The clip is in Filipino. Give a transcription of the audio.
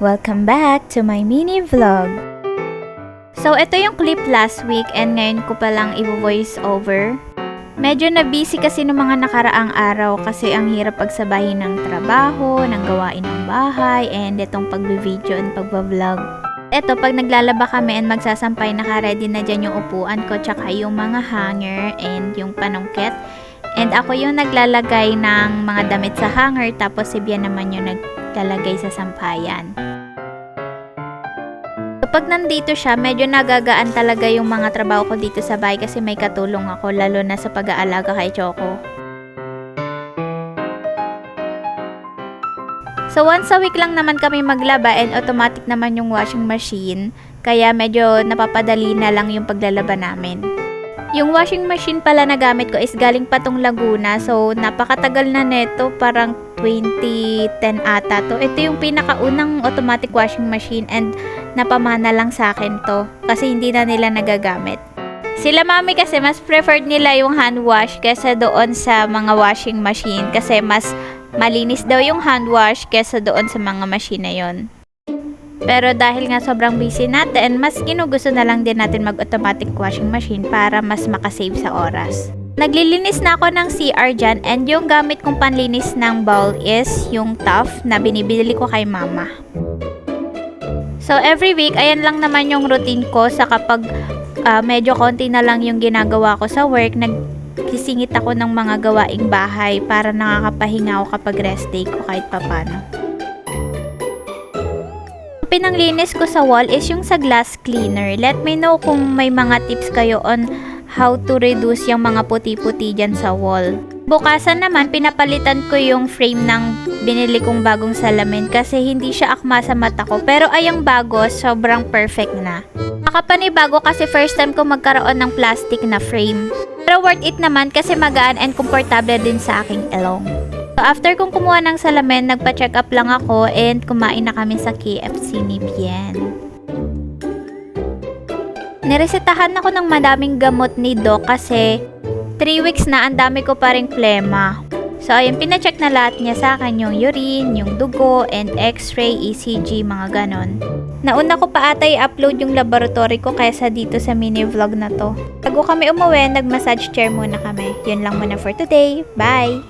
Welcome back to my mini vlog. So, ito yung clip last week and ngayon ko palang i-voice over. Medyo na-busy kasi ng mga nakaraang araw kasi ang hirap pagsabahin ng trabaho, ng gawain ng bahay, and itong pagbe-video and pagba-vlog. Ito, pag naglalaba kami and magsasampay, naka-ready na dyan yung upuan ko, tsaka yung mga hanger and yung panungkit. And ako yung naglalagay ng mga damit sa hanger, tapos si Bian naman yung naglalagay sa sampayan. Kapag nandito siya, medyo nagagaan talaga yung mga trabaho ko dito sa bahay kasi may katulong ako, lalo na sa pag-aalaga kay Choco. So once a week lang naman kami maglaba and automatic naman yung washing machine, kaya medyo napapadali na lang yung paglalaba namin. Yung washing machine pala na gamit ko is galing pa tong Laguna, so napakatagal na neto, parang 2010 ata to. Ito yung pinakaunang automatic washing machine and napamana lang sa akin to kasi hindi na nila nagagamit. Sila mami kasi mas preferred nila yung hand wash kaysa doon sa mga washing machine kasi mas malinis daw yung hand wash kaysa doon sa mga machine na yon. Pero dahil nga sobrang busy natin, mas ginugusto na lang din natin mag-automatic washing machine para mas makasave sa oras. Naglilinis na ako ng CR dyan and yung gamit kong panlinis ng bowl is yung Tough na binibili ko kay mama. So every week, ayan lang naman yung routine ko sa kapag medyo konti na lang yung ginagawa ko sa work, nagsisingit ako ng mga gawaing bahay para nakakapahinga ako kapag rest day ko kahit papano. Pinanglinis ko sa wall is yung sa glass cleaner. Let me know kung may mga tips kayo on how to reduce yung mga puti-puti dyan sa wall. Bukasan naman, pinapalitan ko yung frame ng binili kong bagong salamin kasi hindi siya akma sa mata ko. Pero ayang bago, sobrang perfect na. Nakapanibago kasi first time ko magkaroon ng plastic na frame. Pero worth it naman kasi magaan and komportable din sa aking ilong. So after kong kumuha ng salamin, nagpa-check up lang ako and kumain na kami sa KFC ni Bien. Niresetahan ako ng madaming gamot ni Doc kasi 3 weeks na ang dami ko pa ring plema. So ayun, pina-check na lahat niya sa akin yung urine, yung dugo, and x-ray, ECG, mga ganon. Nauna ko pa ata i-upload yung laboratory ko kaysa dito sa mini vlog na to. Bago kami umuwi, nag-massage chair muna kami. Yun lang muna for today. Bye!